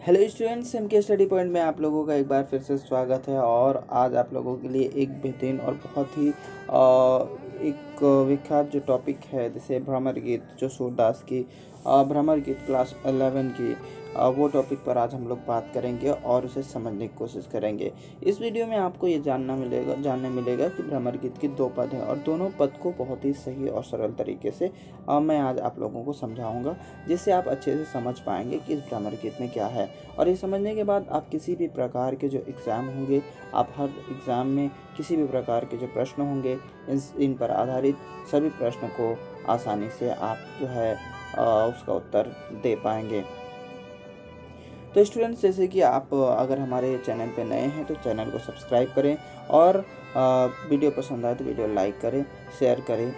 Hello students, M के study point में आप लोगों का एक बार फिर से स्वागत है। और आज आप लोगों के लिए एक बेहतरीन और बहुत ही एक विख्यात जो टॉपिक है, जैसे भ्रमर गीत, जो सूरदास की भ्रमर गीत क्लास 11 की वो टॉपिक पर आज हम लोग बात करेंगे और उसे समझने की कोशिश करेंगे। इस वीडियो में आपको ये जानने मिलेगा कि भ्रमर गीत की दो पद हैं और दोनों पद को बहुत ही सही और सरल तरीके से मैं आज आप लोगों को समझाऊंगा, जिससे आप अच्छे से समझ पाएंगे कि इस भ्रमर गीत में क्या है। और ये समझने के बाद आप किसी भी प्रकार के जो एग्ज़ाम होंगे, आप हर एग्ज़ाम में किसी भी प्रकार के जो प्रश्न होंगे, इन पर आधारित सभी प्रश्न को आसानी से आप जो है उसका उत्तर दे पाएंगे। तो स्टूडेंट्स, जैसे कि आप अगर हमारे चैनल पे नए हैं तो चैनल को सब्सक्राइब करें और वीडियो पसंद आए तो वीडियो लाइक करें, शेयर करें,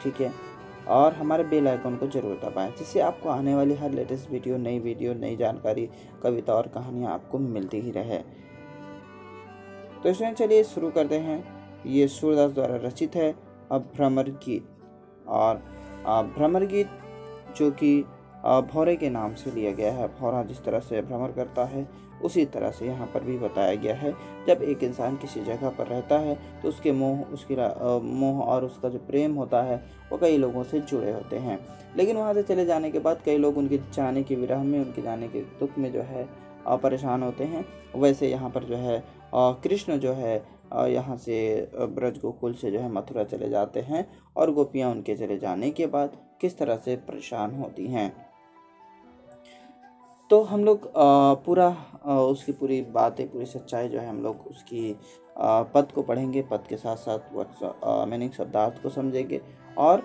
ठीक है। और हमारे बेल आइकन को जरूर दबाएं, जिससे आपको आने वाली हर लेटेस्ट वीडियो, नई जानकारी, कविता और कहानियाँ आपको मिलती ही रहे। तो स्टूडेंट, चलिए शुरू करते हैं। ये सूरदास द्वारा रचित है अब भ्रमर गीत। और भ्रमर गीत जो कि भौरे के नाम से लिया गया है। भौरा जिस तरह से भ्रमण करता है, उसी तरह से यहाँ पर भी बताया गया है। जब एक इंसान किसी जगह पर रहता है तो उसके मोह और उसका जो प्रेम होता है वो कई लोगों से जुड़े होते हैं। लेकिन वहाँ से चले जाने के बाद कई लोग उनके जाने की विरह में, उनके जाने के दुख में जो है परेशान होते हैं। वैसे यहाँ पर जो है कृष्ण जो है यहाँ से ब्रज गोकुल से जो है मथुरा चले जाते हैं और गोपियाँ उनके चले जाने के बाद किस तरह से परेशान होती हैं। तो हम लोग उसकी पूरी बातें, पूरी सच्चाई जो है हम लोग उसकी पद को पढ़ेंगे, पद के साथ साथ वर्ड मीनिंग, शब्दार्थ को समझेंगे और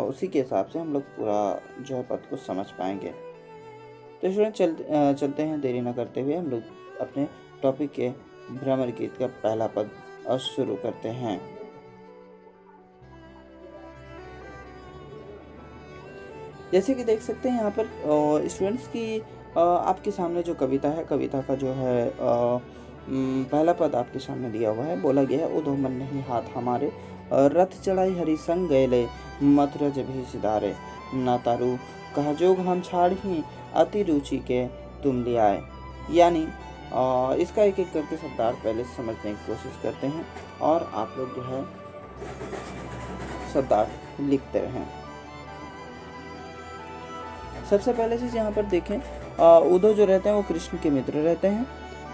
उसी के हिसाब से हम लोग पूरा जो है पद को समझ पाएंगे। तो स्टूडेंट, चलते हैं, देरी न करते हुए हम लोग अपने टॉपिक के भ्रमर गीत का पहला पद शुरू करते हैं। जैसे कि देख सकते हैं यहाँ पर स्टूडेंट्स की आपके सामने जो कविता है, कविता का जो है पहला पद आपके सामने दिया हुआ है। बोला गया है, उधो मन नहीं हाथ हमारे, रथ चढ़ाई हरि संग गए, मथुरा जब ही सिधारे, ना तारू कहा जोग हम छाड़ी, अति रुचि के तुम ले आए। यानी इसका एक एक करके शब्दार्थ पहले समझने की कोशिश करते हैं और आप लोग जो है शब्दार्थ लिखते रहें। सबसे पहले चीज़ यहाँ पर देखें, उद्धव जो रहते हैं वो कृष्ण के मित्र रहते हैं।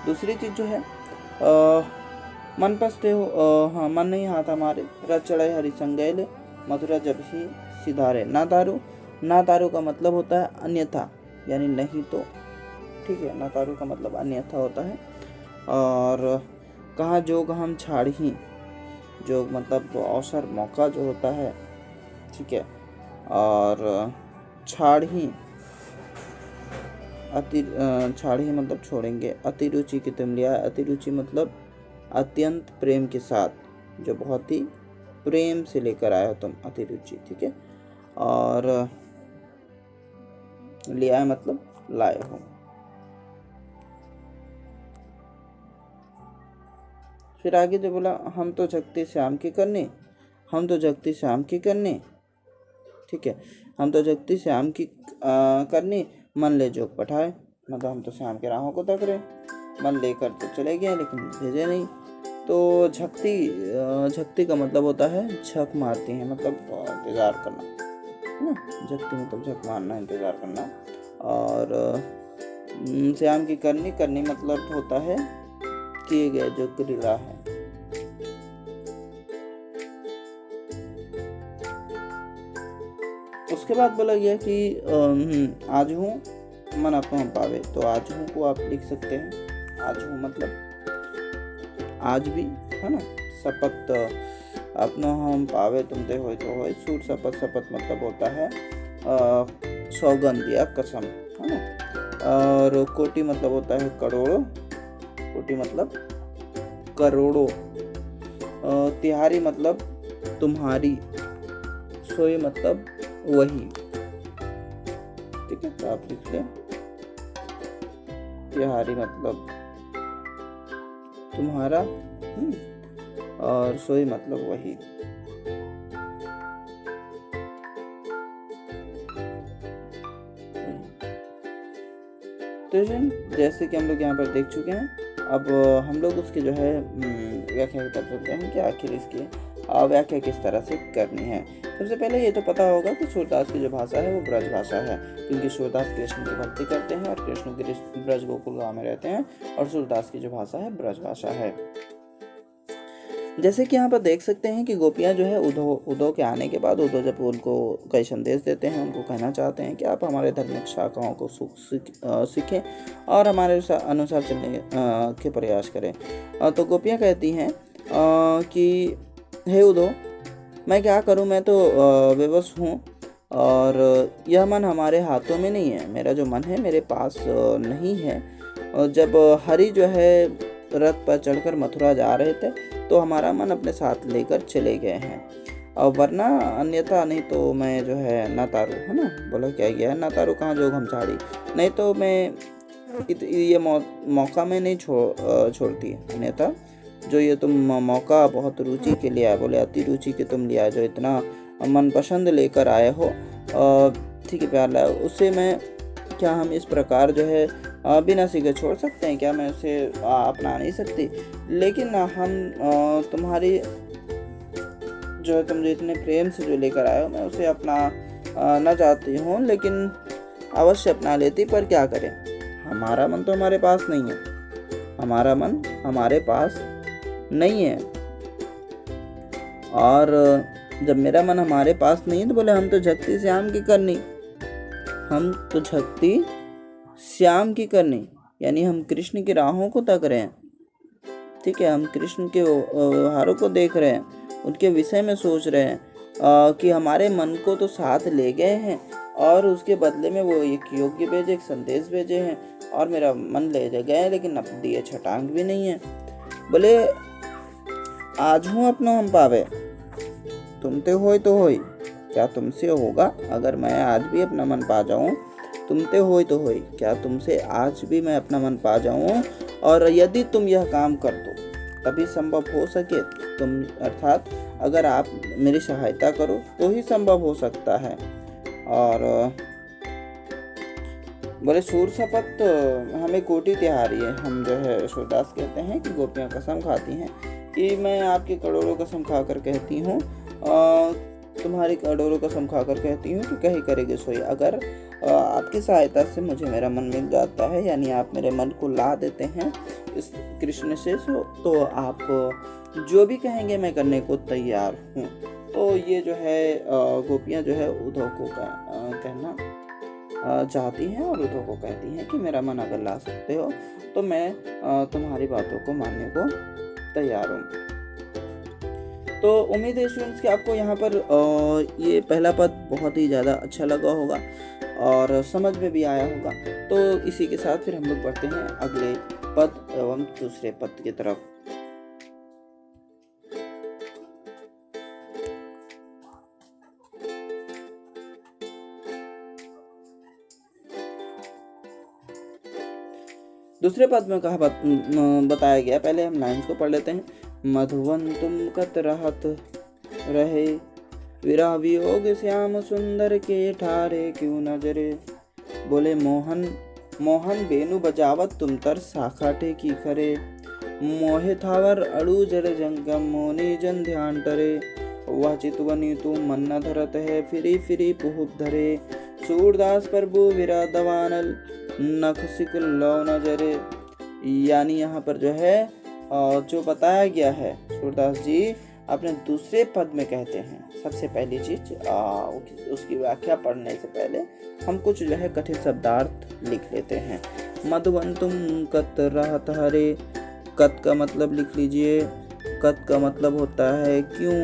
दूसरी चीज़ जो है मन पसते हो, हाँ, मन नहीं हाथ हमारे, रथ चढ़ाई हरि संग गए, मथुरा जब ही सिधारे। ना तारू का मतलब होता है अन्यथा, यानी नहीं तो, ठीक है। ना तारू का मतलब अन्यथा होता है। और कहाँ जोग हम छाड़ ही, जोग मतलब अवसर, मौका जो होता है, ठीक है। और छाड़ ही मतलब छोड़ेंगे। अति रुचि की तुम लिया, अति रुचि मतलब अत्यंत प्रेम के साथ, जो बहुत ही प्रेम से लेकर आए हो तुम, अति रुचि, ठीक है। और लिया है मतलब लाए हो। फिर आगे जो बोला, हम तो जगते श्याम की करने, हम तो जगते श्याम की करने, ठीक है। हम तो जगती श्याम की करनी, मन ले जोग पठाए, मतलब हम तो श्याम के राहों को तक रहे, मन लेकर तो चले गए लेकिन भेजे नहीं। तो झकती का मतलब होता है झक मारती है, मतलब इंतजार करना, है ना। झकती मतलब झक मारना, इंतजार करना। और श्याम की करनी मतलब होता है किए गए जो क्रिया है। उसके बाद बोला गया कि आज हूँ मन अपनो हम पावे, तो आज हूँ को आप लिख सकते हैं। आज हूँ मतलब आज भी, है ना। शपथ अपनो हम पावे तुम ते होय तो होय, सूट शपथ मतलब होता है सौगंध या कसम, है ना। और कोटि मतलब होता है करोड़ों, कोटि मतलब करोड़ों। तिहारी मतलब तुम्हारी, सोई मतलब वही, ठीक है। तो आप लिख लें, तिहारी मतलब तुम्हारा, और सोई मतलब वही। तो जैसे कि हम लोग यहाँ पर देख चुके हैं, अब हम लोग उसके जो है व्याख्या कर सकते हैं कि आखिर इसकी व्याख्या किस तरह से करनी है। सबसे पहले ये तो पता होगा कि सूरदास की जो भाषा है वो ब्रज भाषा है, क्योंकि सूरदास कृष्ण की भक्ति करते हैं और कृष्ण ब्रज गोकुल गांव में रहते हैं, और सूरदास की जो भाषा है ब्रज भाषा है। जैसे कि यहाँ पर देख सकते हैं कि गोपियाँ जो है उद्धव के आने के बाद उद्धव जब उनको कई संदेश देते हैं, उनको कहना चाहते हैं कि आप हमारे धार्मिक शाखाओं को सीखें और हमारे अनुसार चलने के प्रयास करें। तो गोपियाँ कहती हैं कि हे उद्धव, मैं क्या करूं, मैं तो विवश हूं और यह मन हमारे हाथों में नहीं है। मेरा जो मन है मेरे पास नहीं है। और जब हरि जो है रथ पर चढ़कर मथुरा जा रहे थे तो हमारा मन अपने साथ लेकर चले गए हैं, और वरना अन्यथा नहीं तो मैं जो है ना तारू, है ना, बोला क्या गया ना तारू कहाँ जोग हम झाड़ी, नहीं तो मैं ये मौका में नहीं छोड़ती, अन्यथा जो ये तुम मौका बहुत रुचि के लिए आए, बोले अति रुचि के तुम लिया, जो इतना मनपसंद लेकर आए हो, ठीक है, प्यार लाए, उससे मैं क्या हम इस प्रकार जो है बिना सीखे छोड़ सकते हैं क्या? मैं उसे अपना नहीं सकती, लेकिन हम तुम्हारी जो है तुम जो इतने प्रेम से जो लेकर आए हो, मैं उसे अपना ना चाहती हूँ, लेकिन अवश्य अपना लेती, पर क्या करें, हमारा मन तो हमारे पास नहीं है, हमारा मन हमारे पास नहीं है। और जब मेरा मन हमारे पास नहीं है तो बोले हम तो झक्ति श्याम की करनी, हम तो झक्ति श्याम की करनी, यानी हम कृष्ण की राहों को तक रहे हैं, ठीक है, हम कृष्ण के व्यवहारों को देख रहे हैं, उनके विषय में सोच रहे हैं कि हमारे मन को तो साथ ले गए हैं और उसके बदले में वो एक योग्य भेजे, एक संदेश भेजे हैं, और मेरा मन ले गए, लेकिन अब दिए छटांग भी नहीं है। बोले आज हूँ अपनो हम पावे, तुमते होय तो होय, क्या तुमसे होगा अगर मैं आज भी अपना मन पा जाऊं? तुमते होय तो होय, क्या तुमसे आज भी मैं अपना मन पा जाऊं? और यदि तुम यह काम कर दो तभी संभव हो सके, तुम अर्थात अगर आप मेरी सहायता करो तो ही संभव हो सकता है। और बोले सूर शपथ हमें कोटि तिहारी है, हम जो है सूरदास कहते हैं कि गोपियाँ कसम खाती हैं कि मैं आपकी करोड़ों कसम खाकर कहती हूँ, तुम्हारी करोड़ों कसम खाकर कहती हूँ कि कहीं करेगी सोई, अगर आपकी सहायता से मुझे मेरा मन मिल जाता है, यानी आप मेरे मन को ला देते हैं इस कृष्ण से, तो आप जो भी कहेंगे मैं करने को तैयार हूँ। तो ये जो है गोपियाँ जो है उद्धव को कहना चाहती हैं और उद्धव को कहती हैं कि मेरा मन अगर ला सकते हो तो मैं तुम्हारी बातों को मानने को तैयार हूँ। तो उम्मीद है स्टूडेंट्स कि आपको यहाँ पर ये पहला पद बहुत ही ज़्यादा अच्छा लगा होगा और समझ में भी आया होगा। तो इसी के साथ फिर हम लोग बढ़ते हैं अगले पद एवं दूसरे पद की तरफ। दूसरे पद में कहा बताया गया, पहले हम लाइन्स को पढ़ लेते हैं। मधुवन तुम कत रहत रहे, विरह वियोग श्याम सुंदर के ठारे क्यों नजरे। बोले मोहन मोहन बेनु बजावत तुम तर साखाटे की खरे, मोहे थावर अड़ू जर जंगम मोनी जन ध्यान टरे। वह चितवनी तू मन न धरत है, फिरी फिरी पुहुप धरे। सूरदास प्रभु विरा दवानल नख सिकुल लो नजरे। यानी यहाँ पर जो है जो बताया गया है, सूरदास जी अपने दूसरे पद में कहते हैं, सबसे पहली चीज उसकी व्याख्या पढ़ने से पहले हम कुछ जो है कठिन शब्दार्थ लिख लेते हैं। मधुवन तुम कत रहत हरे, कत का मतलब लिख लीजिए, कत का मतलब होता है क्यों,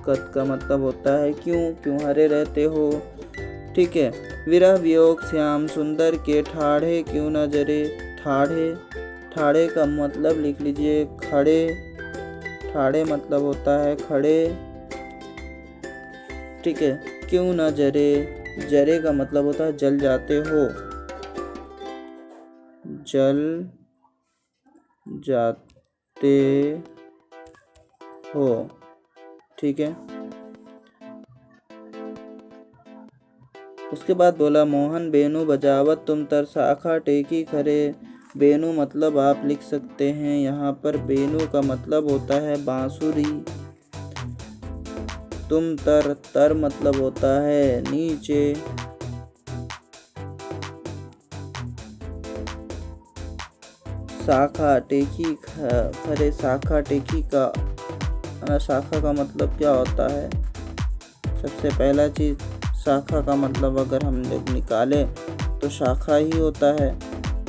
कत का मतलब होता है क्यों, क्यों हरे रहते हो, ठीक है। विरह वियोग श्याम सुंदर के ठाढ़े क्यों नजरे, ठाढ़े, ठाढ़े का मतलब लिख लीजिए खड़े, ठाढ़े मतलब होता है खड़े, ठीक है। क्यों न जरे, जरे का मतलब होता है जल जाते हो, जल जाते हो, ठीक है। उसके बाद बोला मोहन बेनु बजावत तुम तर शाखा टेकी खरे। बेनु मतलब आप लिख सकते हैं यहाँ पर, बेनु का मतलब होता है बांसुरी। तुम तर, तर मतलब होता है नीचे। शाखा टेकी खरे, शाखा टेकी का शाखा का मतलब क्या होता है? सबसे पहला चीज, शाखा का मतलब अगर हम लोग निकाले तो शाखा ही होता है।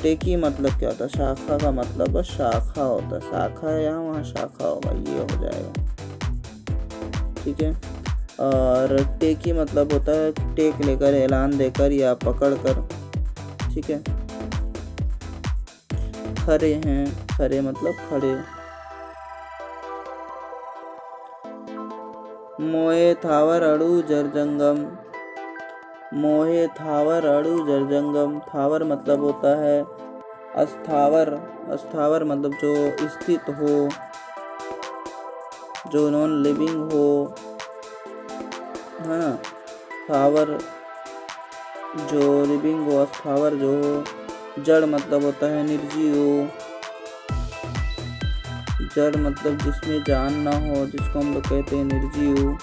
टेकी मतलब क्या होता है? शाखा का मतलब बस शाखा होता है, शाखा है यहाँ, वहाँ शाखा होगा, ये हो जाएगा। ठीक है। और टेकी मतलब होता है टेक लेकर, ऐलान देकर या पकड़ कर। ठीक है। खरे हैं, खरे मतलब खड़े। मोहे थावर अड़ू जरजंगम। मोहे थावर अड़ू जरजंगम। थावर मतलब होता है अस्थावर। अस्थावर मतलब जो स्थित हो, जो नॉन लिविंग हो, है ना। थावर जो लिविंग हो, अस्थावर जो हो। जड़ मतलब होता है निर्जीव। जड़ मतलब जिसमें जान ना हो, जिसको हम लोग कहते हैं निर्जीव।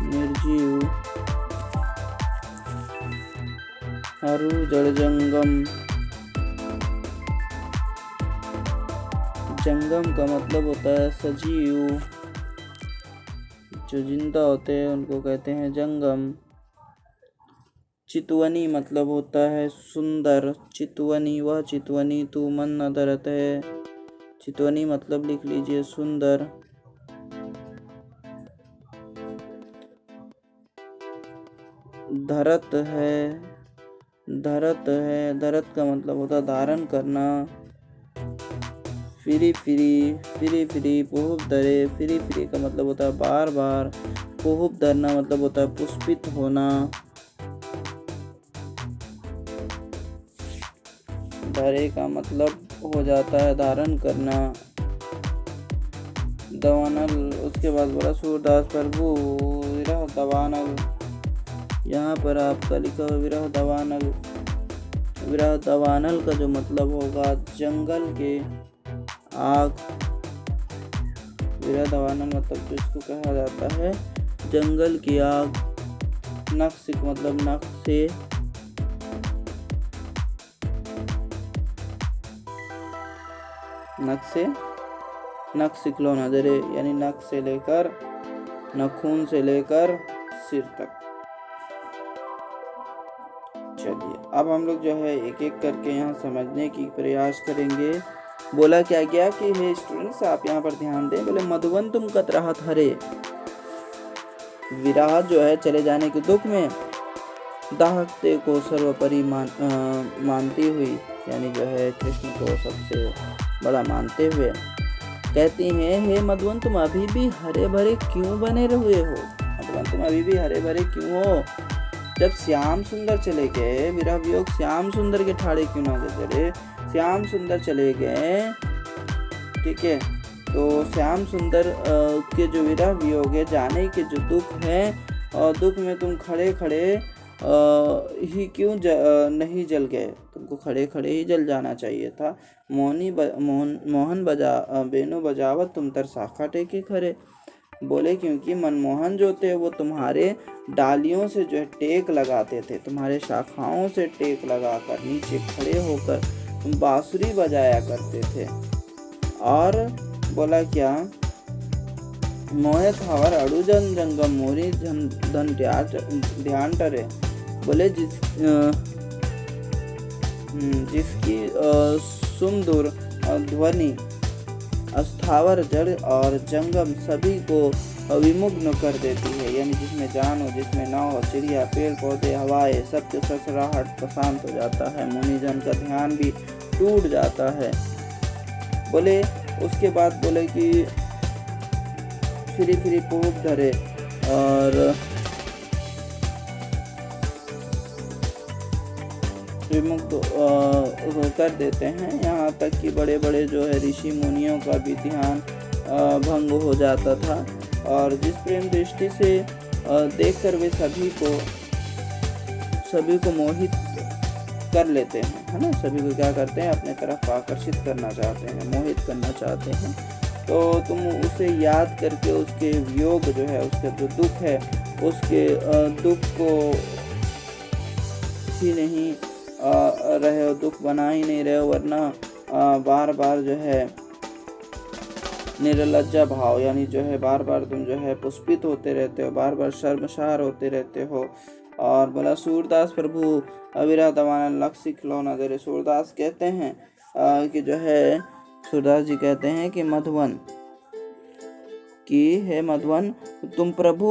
निर्जीव। अरु जड़ जंगम। जंगम का मतलब होता है सजीव, जो जिंदा होते हैं उनको कहते हैं जंगम। चितवनी मतलब होता है सुंदर। चितवनी, वह चितवनी तू मन न धरत है। चितवनी मतलब लिख लीजिए सुंदर। धरत है, धरत है, धरत का मतलब होता है धारण करना। फिरी फिरी, फिरी फिरी पोहुब धरे। फिरी फिरी का मतलब होता है बार बार। पोहुब धरना मतलब होता है पुष्पित होना। धरे का मतलब हो जाता है धारण करना। दवानल, उसके बाद बोला सूरदास प्रभु विरह दवानल। यहाँ पर आपका लिखा हुआ विरह दवानल। विरह दवानल का जो मतलब होगा जंगल के आग। विरह दवानल मतलब जिसको कहा जाता है जंगल की आग। नक्श मतलब नख से। नख से, नख सिकलो नजरे, यानी नख से लेकर, नखून से लेकर सिर तक। चलिए अब हम लोग जो है एक एक करके यहाँ समझने की प्रयास करेंगे। बोला क्या गया कि हे स्टूडेंट्स आप यहाँ पर ध्यान दें। बोले मधुवन तुम कत राहत हरे। विराह जो है चले जाने के दुख में, दाहकते को सर्वोपरि मानती हुई, यानी जो है कृष्ण को सबसे बड़ा मानते हुए कहती हैं हे मधुवन तुम अभी भी हरे भरे क्यों बने हुए हो? मधुवन तुम अभी भी हरे भरे क्यों हो? जब श्याम सुंदर चले गए, विरह वियोग श्याम सुंदर के ठाड़े क्यों ना चले? श्याम सुंदर चले गए, ठीक है, तो श्याम सुंदर के जो विरह वियोग है, जाने के जो दुख है, और दुख में तुम खड़े खड़े ही क्यों नहीं जल गए? तुमको खड़े खड़े ही जल जाना चाहिए था। मोहन बेनु बजावत तुम तर शाखा टेके खरे। बोले क्योंकि मनमोहन जो थे वो तुम्हारे डालियों से जो है टेक लगाते थे, तुम्हारे शाखाओं से टेक लगाकर नीचे खड़े होकर तुम बांसुरी बजाया करते थे। और बोला क्या, मोहे थावर अड़ू जन जंगम मोरी धन ध्यान टरे। बोले जिसकी सुमधुर ध्वनि अस्थावर जड़ और जंगम सभी को विमुग्न कर देती है, यानी जिसमें जान हो जिसमें ना हो, चिड़िया पेड़ पौधे हवाएं सबके ससराहट शांत हो जाता है, मुनिजन का ध्यान भी टूट जाता है। बोले उसके बाद बोले कि फिरी फिरी पोप धरे और विमुक्त कर देते हैं। यहाँ तक कि बड़े बड़े जो है ऋषि मुनियों का भी ध्यान भंग हो जाता था। और जिस प्रेम दृष्टि से देखकर वे सभी को मोहित कर लेते हैं, है ना, सभी को क्या करते हैं, अपने तरफ आकर्षित करना चाहते हैं, मोहित करना चाहते हैं। तो तुम उसे याद करके उसके वियोग जो है, उसका जो दुख है, उसके दुख को ही नहीं रहे हो, दुख बना ही नहीं रहे हो, वरना बार बार जो है निर्लज्जा भाव, यानी जो है बार बार तुम जो है पुष्पित होते रहते हो, बार बार शर्मसार होते रहते हो। और बोला सूरदास प्रभु अविरह दवाना लक्ष्य खिलौना दे। सूरदास कहते हैं कि जो है, सूरदास जी कहते हैं कि मधुवन तुम प्रभु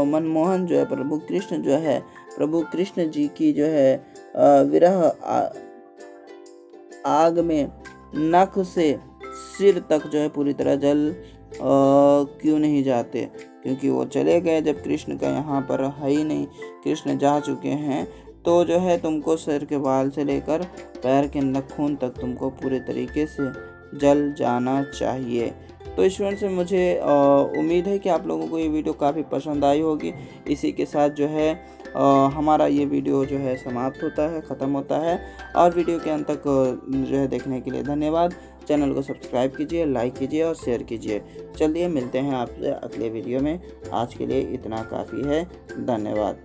मनमोहन जो है, प्रभु कृष्ण जो है, प्रभु कृष्ण जी की जो है विरह आग में नख से सिर तक जो है पूरी तरह जल क्यों नहीं जाते, क्योंकि वो चले गए। जब कृष्ण का यहाँ पर है ही नहीं, कृष्ण जा चुके हैं, तो जो है तुमको सिर के बाल से लेकर पैर के नाखून तक तुमको पूरे तरीके से जल जाना चाहिए। तो ईश्वर से मुझे उम्मीद है कि आप लोगों को ये वीडियो काफ़ी पसंद आई होगी। इसी के साथ जो है हमारा ये वीडियो जो है समाप्त होता है, ख़त्म होता है। और वीडियो के अंत तक जो है देखने के लिए धन्यवाद। चैनल को सब्सक्राइब कीजिए, लाइक कीजिए और शेयर कीजिए। चलिए मिलते हैं आपसे अगले वीडियो में। आज के लिए इतना काफ़ी है। धन्यवाद।